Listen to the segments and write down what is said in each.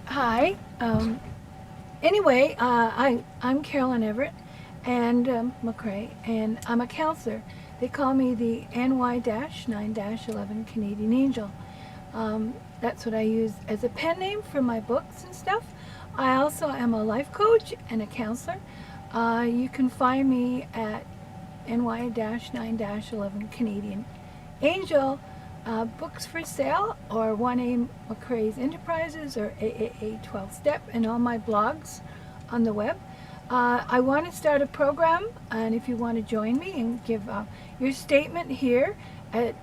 Hi. I'm Carolyn Everett and McCrae, and I'm a counselor. They call me the NY-9-11 Canadian Angel. That's what I use as a pen name for my books and stuff. I also am a life coach and a counselor. You can find me at NY-9-11 Canadian Angel. Books for sale, or 1A McCrae's Enterprises, or AAA 12 Step, and all my blogs on the web. I want to start a program, and if you want to join me and give your statement here at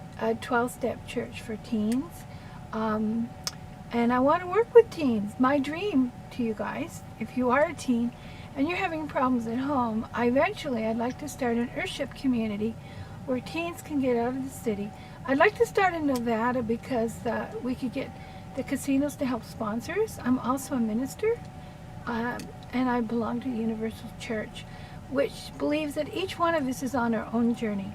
12 Step Church for Teens, and I want to work with teens. My dream to you guys, if you are a teen and you're having problems at home, I'd like to start an Earthship community where teens can get out of the city. I'd like to start in Nevada because we could get the casinos to help sponsors. I'm also a minister, and I belong to the Universal Church, which believes that each one of us is on our own journey.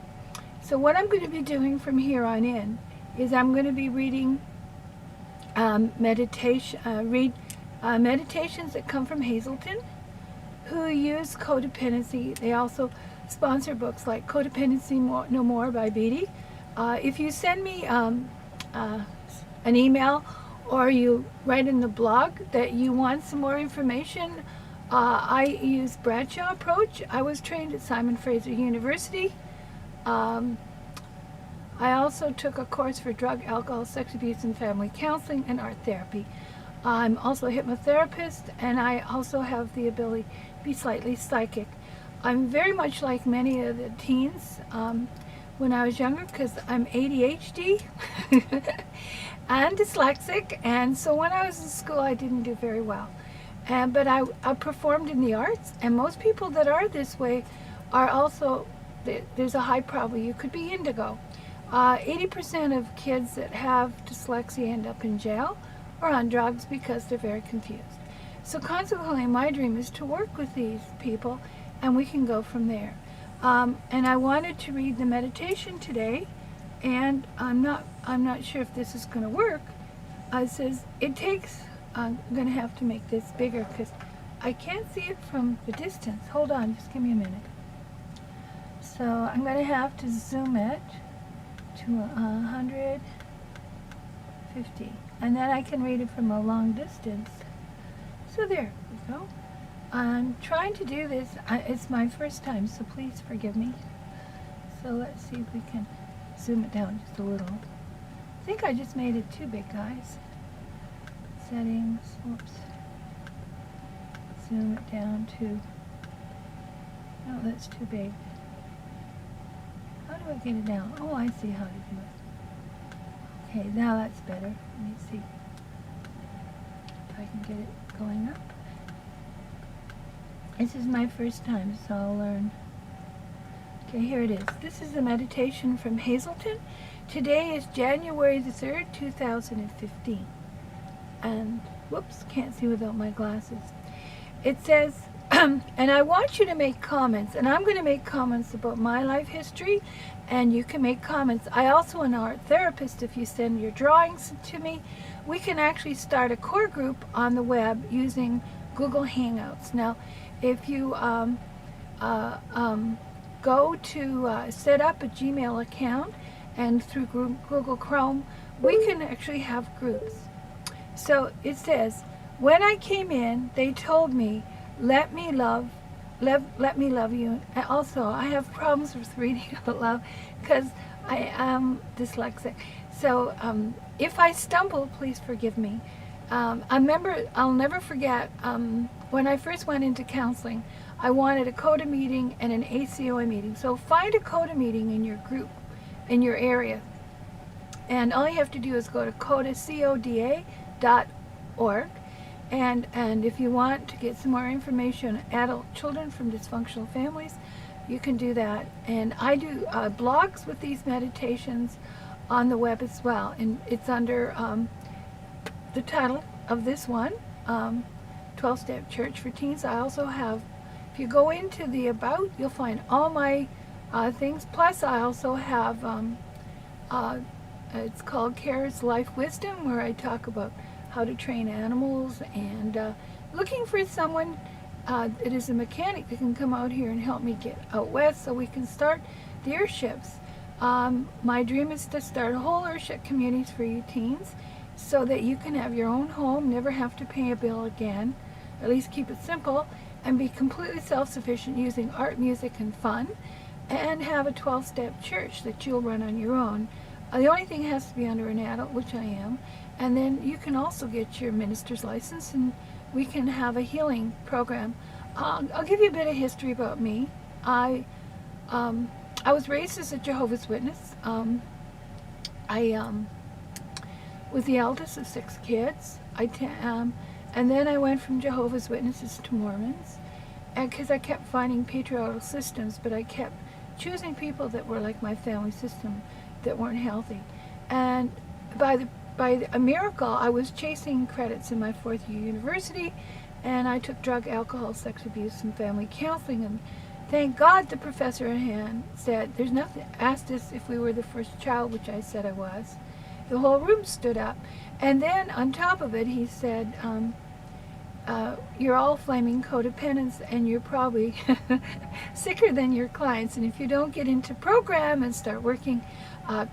So what I'm going to be doing from here on in is I'm going to be reading meditations that come from Hazelton, who use codependency. They also sponsor books like Codependency No More by Beatty. If you send me an email or you write in the blog that you want some more information, I use Bradshaw approach. I was trained at Simon Fraser University. I also took a course for drug, alcohol, sex abuse, and family counseling and art therapy. I'm also a hypnotherapist, and I also have the ability to be slightly psychic. I'm very much like many of the teens when I was younger, because I'm ADHD and dyslexic, and so when I was in school I didn't do very well. But I performed in the arts, and most people that are this way are also, there's a high probability you could be indigo. 80% of kids that have dyslexia end up in jail or on drugs because they're very confused. So consequently, my dream is to work with these people, and we can go from there. And I wanted to read the meditation today, and I'm not sure if this is going to work. It says it takes. I'm going to have to make this bigger because I can't see it from the distance. Hold on, just give me a minute. So I'm going to have to zoom it to 150, and then I can read it from a long distance. So there we go. I'm trying to do this. It's my first time, so please forgive me. So let's see if we can zoom it down just a little. I think I just made it too big, guys. Settings, whoops. Zoom it down to, no, that's too big. How do I get it down? Oh, I see how to do it. Okay, now that's better. Let me see if I can get it going up. This is my first time, so I'll learn. Okay, here it is. This is a meditation from Hazelton. Today is January the 3rd, 2015. And, whoops, can't see without my glasses. It says, and I want you to make comments, and I'm going to make comments about my life history, and you can make comments. I also am an art therapist. If you send your drawings to me, we can actually start a core group on the web using Google Hangouts. Now, if you go to set up a Gmail account, and through Google Chrome, we can actually have groups. So it says, when I came in, they told me, let me love you. And also, I have problems with reading out loud because I am dyslexic. So if I stumble, please forgive me. I'll never forget, when I first went into counseling, I wanted a CODA meeting and an ACOA meeting. So find a CODA meeting in your group, in your area. And all you have to do is go to coda.org. And if you want to get some more information on adult children from dysfunctional families, you can do that. And I do blogs with these meditations on the web as well. And it's under the title of this one, 12-Step Church for Teens. I also have, if you go into the About, you'll find all my things. Plus, I also have, it's called Care's Life Wisdom, where I talk about how to train animals, and looking for someone that is a mechanic that can come out here and help me get out west so we can start the airships. My dream is to start a whole airship communities for you teens so that you can have your own home, never have to pay a bill again, at least keep it simple, and be completely self-sufficient using art, music, and fun, and have a 12-step church that you'll run on your own. The only thing has to be under an adult, which I am, and then you can also get your minister's license and we can have a healing program. I'll give you a bit of history about me. I was raised as a Jehovah's Witness. I was the eldest of 6 kids. And then I went from Jehovah's Witnesses to Mormons, because I kept finding patriarchal systems, but I kept choosing people that were like my family system that weren't healthy. And by a miracle, I was chasing credits in my 4th year university, and I took drug, alcohol, sex abuse, and family counseling. And thank God the professor at hand said, there's nothing, asked us if we were the first child, which I said I was. The whole room stood up. And then on top of it, he said, you're all flaming codependents, and you're probably sicker than your clients. And if you don't get into program and start working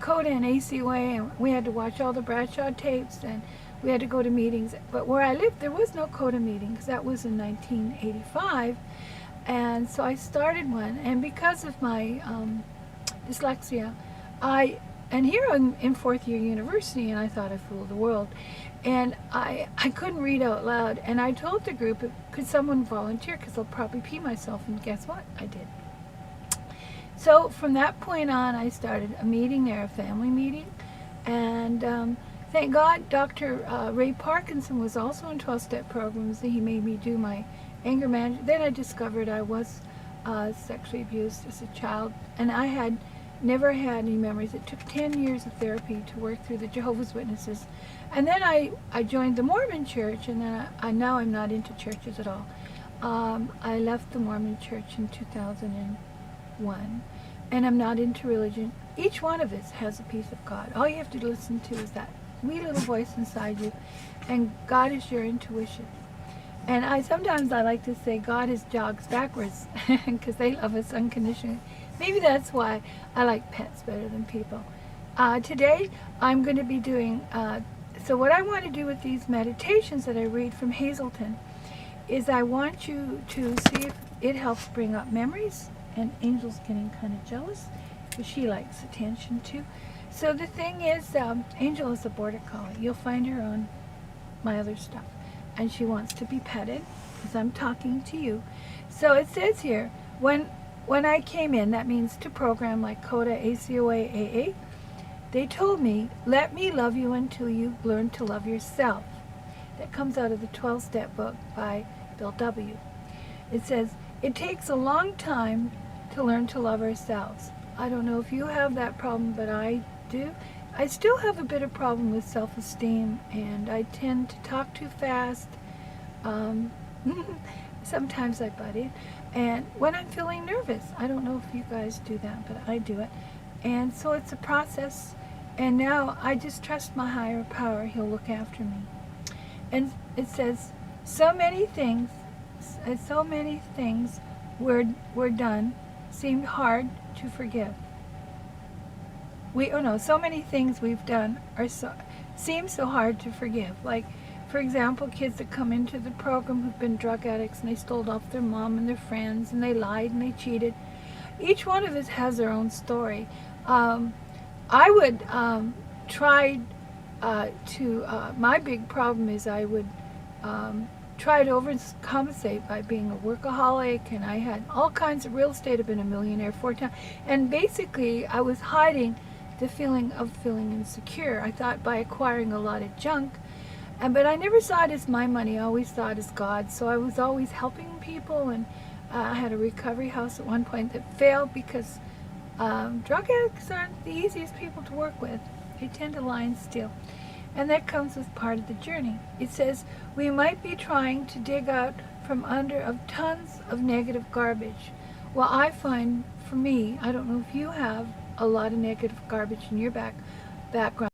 CODA and ACOA, and we had to watch all the Bradshaw tapes, and we had to go to meetings. But where I lived, there was no CODA meeting, because that was in 1985. And so I started one, and because of my dyslexia, and here I'm in 4th year university, and I thought I fooled the world. And I couldn't read out loud, and I told the group, could someone volunteer, because I'll probably pee myself, and guess what? I did. So from that point on, I started a meeting there, a family meeting, and thank God Dr. Ray Parkinson was also in 12-step programs, and he made me do my anger management. Then I discovered I was sexually abused as a child, and I had never had any memories. It took 10 years of therapy to work through the Jehovah's Witnesses. And then I joined the Mormon church, and then now I'm not into churches at all. I left the Mormon church in 2001, and I'm not into religion. Each one of us has a piece of God. All you have to listen to is that wee little voice inside you, and God is your intuition. And sometimes I like to say God is jogs backwards, because they love us unconditionally. Maybe that's why I like pets better than people. Today I'm going to be doing, so what I want to do with these meditations that I read from Hazelton is I want you to see if it helps bring up memories, and Angel's getting kind of jealous because she likes attention too. So the thing is, Angel is a border collie. You'll find her on my other stuff, and she wants to be petted because I'm talking to you. So it says here, when I came in, that means to program like CODA, ACOA, AA, they told me, let me love you until you learn to love yourself. That comes out of the 12-step book by Bill W. It says, it takes a long time to learn to love ourselves. I don't know if you have that problem, but I do. I still have a bit of problem with self-esteem, and I tend to talk too fast. Sometimes I butt in. And when I'm feeling nervous, I don't know if you guys do that, but I do it. And so it's a process. And now I just trust my higher power. He'll look after me. And it says, so many things were done seemed hard to forgive. So many things we've done seem so hard to forgive. Like, for example, kids that come into the program who've been drug addicts, and they stole off their mom and their friends, and they lied and they cheated. Each one of us has their own story. I would try my big problem is I would try to overcompensate by being a workaholic, and I had all kinds of real estate. I've been a millionaire 4 times. And basically, I was hiding the feeling of feeling insecure. I thought by acquiring a lot of junk, but I never saw it as my money. I always saw it as God. So I was always helping people, and I had a recovery house at one point that failed because drug addicts aren't the easiest people to work with. They tend to lie and steal. And that comes with part of the journey. It says, we might be trying to dig out from under of tons of negative garbage. Well, I find, for me, I don't know if you have a lot of negative garbage in your background.